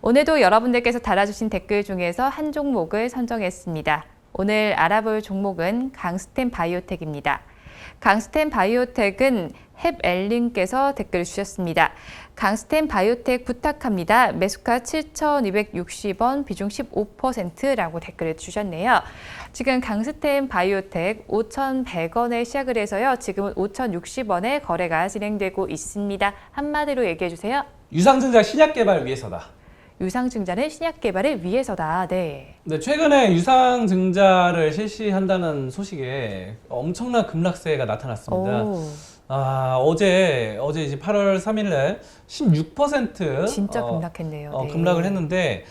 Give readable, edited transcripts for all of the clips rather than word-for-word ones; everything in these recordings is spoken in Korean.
오늘도 여러분들께서 달아주신 댓글 중에서 한 종목을 선정했습니다. 오늘 알아볼 종목은 강스템 바이오텍입니다. 강스템 바이오텍은 헵엘님께서 댓글 주셨습니다. 강스템 바이오텍 부탁합니다. 매수가 7,260원, 비중 15%라고 댓글을 주셨네요. 지금 강스템 바이오텍 5,100원에 시작을 해서요. 지금은 5,060원에 거래가 진행되고 있습니다. 한마디로 얘기해 주세요. 유상증자 신약 개발 위해서다. 유상증자는 신약 개발을 위해서다. 네. 네, 최근에 유상증자를 실시한다는 소식에 엄청난 급락세가 나타났습니다. 어제 이제 8월 3일날 16% 진짜 급락했네요. 네. 급락을 했는데,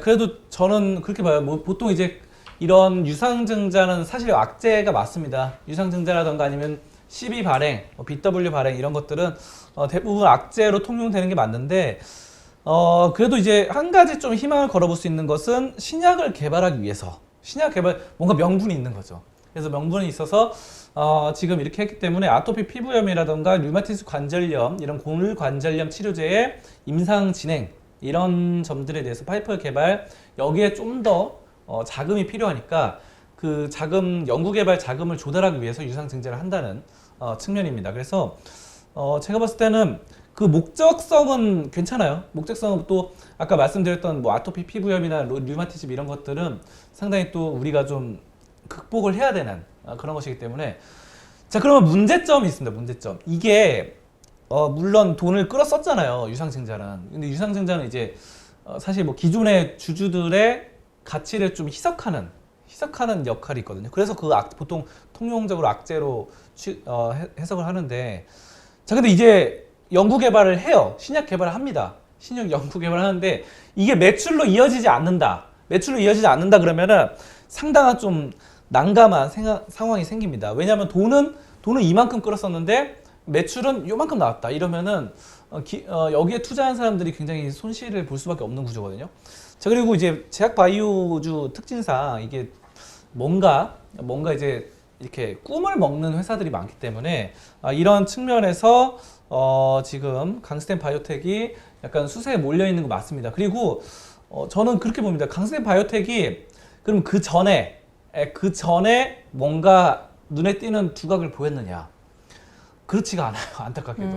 그래도 저는 그렇게 봐요. 뭐 보통 이제 이런 유상증자는 사실 악재가 맞습니다. 유상증자라던가 아니면 CB 발행, BW 발행 이런 것들은 대부분 악재로 통용되는 게 맞는데, 그래도 이제 한 가지 좀 희망을 걸어볼 수 있는 것은 신약을 개발하기 위해서, 신약 개발, 뭔가 명분이 있는 거죠. 그래서 명분이 있어서 지금 이렇게 했기 때문에 아토피 피부염이라던가 류마티스 관절염, 이런 골관절염 치료제의 임상 진행, 이런 점들에 대해서 파이프 개발, 여기에 좀 더 자금이 필요하니까 그 자금, 연구개발 자금을 조달하기 위해서 유상증자를 한다는 측면입니다. 그래서 제가 봤을 때는 그 목적성은 괜찮아요. 목적성은 또 아까 말씀드렸던 뭐 아토피 피부염이나 류마티즘 이런 것들은 상당히 또 우리가 좀 극복을 해야 되는 그런 것이기 때문에. 자, 그러면 문제점이 있습니다. 문제점. 이게 물론 돈을 끌었었잖아요. 유상증자는. 근데 유상증자는 이제 사실 뭐 기존의 주주들의 가치를 좀 희석하는 역할이 있거든요. 그래서 그 보통 통용적으로 악재로 해석을 하는데, 자, 근데 이제 연구 개발을 해요. 신약 개발을 합니다. 신약 연구 개발을 하는데 이게 매출로 이어지지 않는다. 그러면은 상당한 좀 난감한 상황이 생깁니다. 왜냐하면 돈은 이만큼 끌었었는데 매출은 요만큼 나왔다. 이러면은 여기에 투자한 사람들이 굉장히 손실을 볼 수밖에 없는 구조거든요. 자, 그리고 이제 제약 바이오주 특징상 이게 뭔가 이제 이렇게 꿈을 먹는 회사들이 많기 때문에 이런 측면에서 지금 강스템 바이오텍이 약간 수세에 몰려 있는 거 맞습니다. 그리고 저는 그렇게 봅니다. 강스템 바이오텍이 그럼 그 전에 뭔가 눈에 띄는 두각을 보였느냐? 그렇지가 않아요. 안타깝게도.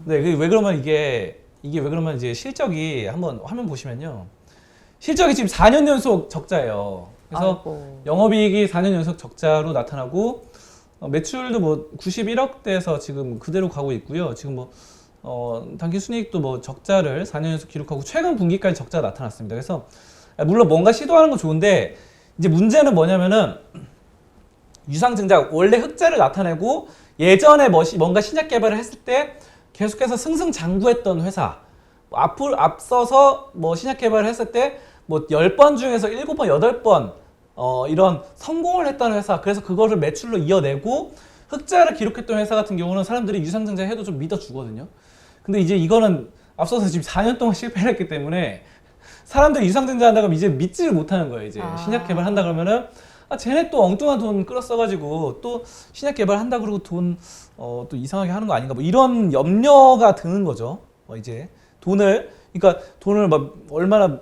네, 왜 그러면 이게 왜 그러면 이제 실적이 한번 화면 보시면요. 실적이 지금 4년 연속 적자예요. 그래서 아이고. 영업이익이 4년 연속 적자로 나타나고 매출도 뭐 91억대에서 지금 그대로 가고 있고요. 지금 뭐 당기 순이익도 뭐 적자를 4년 연속 기록하고 최근 분기까지 적자가 나타났습니다. 그래서 물론 뭔가 시도하는 건 좋은데 이제 문제는 뭐냐면은 유상증자 원래 흑자를 나타내고 예전에 뭔가 신약 개발을 했을 때 계속해서 승승장구했던 회사, 앞서서 뭐 신약 개발을 했을 때 뭐 10번 중에서 7번, 8번 이런 성공을 했다는 회사, 그래서 그거를 매출로 이어내고 흑자를 기록했던 회사 같은 경우는 사람들이 유상증자 해도 좀 믿어주거든요. 근데 이제 이거는 앞서서 지금 4년 동안 실패를 했기 때문에 사람들이 유상증자 한다고 하면 이제 믿지를 못하는 거예요. 이제 신약 개발 한다 그러면은 쟤네 또 엉뚱한 돈 끌어써가지고 또 신약 개발 한다 그러고 돈 또 이상하게 하는 거 아닌가, 뭐 이런 염려가 드는 거죠. 이제 그러니까 돈을 막 얼마나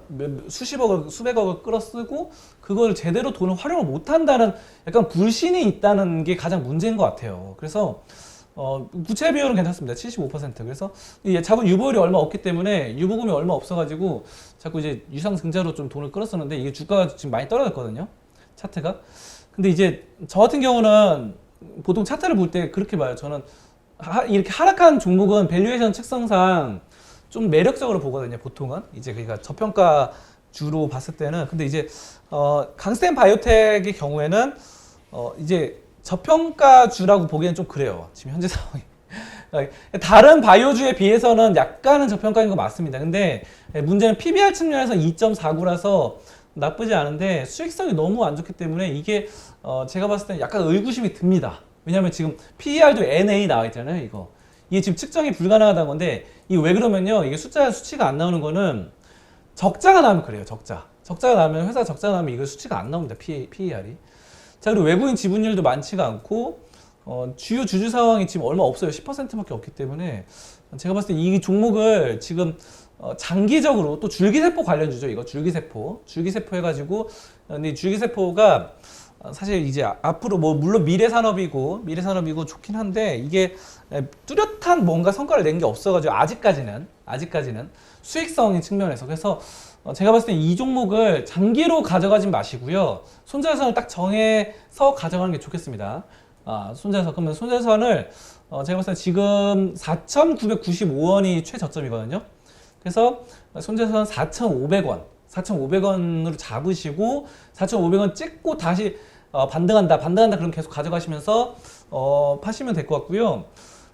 수십억을, 수백억을 끌어쓰고 그걸 제대로 돈을 활용을 못한다는 약간 불신이 있다는 게 가장 문제인 것 같아요. 그래서 부채 비율은 괜찮습니다. 75%. 그래서 자본 유보율이 얼마 없기 때문에, 유보금이 얼마 없어가지고 자꾸 이제 유상증자로 좀 돈을 끌었었는데 이게 주가가 지금 많이 떨어졌거든요. 차트가. 근데 이제 저 같은 경우는 보통 차트를 볼 때 그렇게 봐요. 저는 이렇게 하락한 종목은 밸류에이션 측성상 좀 매력적으로 보거든요. 보통은 이제 그러니까 저평가주로 봤을 때는. 근데 이제 강스템 바이오텍의 경우에는 이제 저평가주라고 보기에는 좀 그래요. 지금 현재 상황이. 다른 바이오주에 비해서는 약간은 저평가인 거 맞습니다. 근데 문제는 PBR 측면에서 2.49라서 나쁘지 않은데 수익성이 너무 안 좋기 때문에 이게 제가 봤을 때는 약간 의구심이 듭니다. 왜냐면 지금 PER도 NA 나와 있잖아요. 이게 지금 측정이 불가능하다는 건데, 이게 왜 그러면요, 이게 수치가 안 나오는 거는 적자가 나면 그래요. 적자가 나면, 회사 적자가 나면 이거 수치가 안 나옵니다. PER이. 자, 그리고 외국인 지분율도 많지가 않고 주요 주주 상황이 지금 얼마 없어요. 10%밖에 없기 때문에 제가 봤을 때 이 종목을 지금 장기적으로 또 줄기세포 관련주죠. 이거 줄기세포 해가지고 근데 이 줄기세포가 사실 이제 앞으로 뭐 물론 미래산업이고 좋긴 한데 이게 뚜렷한 뭔가 성과를 낸 게 없어가지고 아직까지는 수익성인 측면에서 그래서 제가 봤을 때 이 종목을 장기로 가져가진 마시고요. 손절선을 딱 정해서 가져가는 게 좋겠습니다. 손절선 그러면 손절선을 제가 봤을 때 지금 4,995원이 최저점이거든요. 그래서 손절선 4,500원으로 잡으시고 4,500원 찍고 다시 반등한다 그럼 계속 가져가시면서 파시면 될 것 같고요.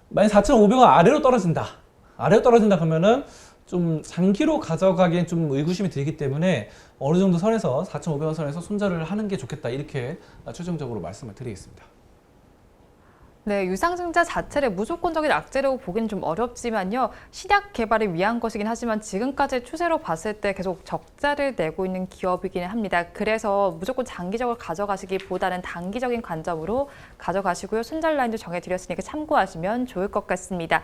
만약 4,500원 아래로 떨어진다 그러면은 좀 장기로 가져가기엔 좀 의구심이 들기 때문에 어느 정도 선에서 4,500원 선에서 손절을 하는 게 좋겠다 이렇게 최종적으로 말씀을 드리겠습니다. 네, 유상증자 자체를 무조건적인 악재라고 보기는 좀 어렵지만요. 신약 개발을 위한 것이긴 하지만 지금까지 추세로 봤을 때 계속 적자를 내고 있는 기업이기는 합니다. 그래서 무조건 장기적으로 가져가시기보다는 단기적인 관점으로 가져가시고요. 손절 라인도 정해드렸으니까 참고하시면 좋을 것 같습니다.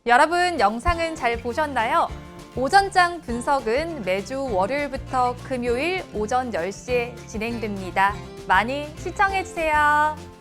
여러분, 영상은 잘 보셨나요? 오전장 분석은 매주 월요일부터 금요일 오전 10시에 진행됩니다. 많이 시청해주세요.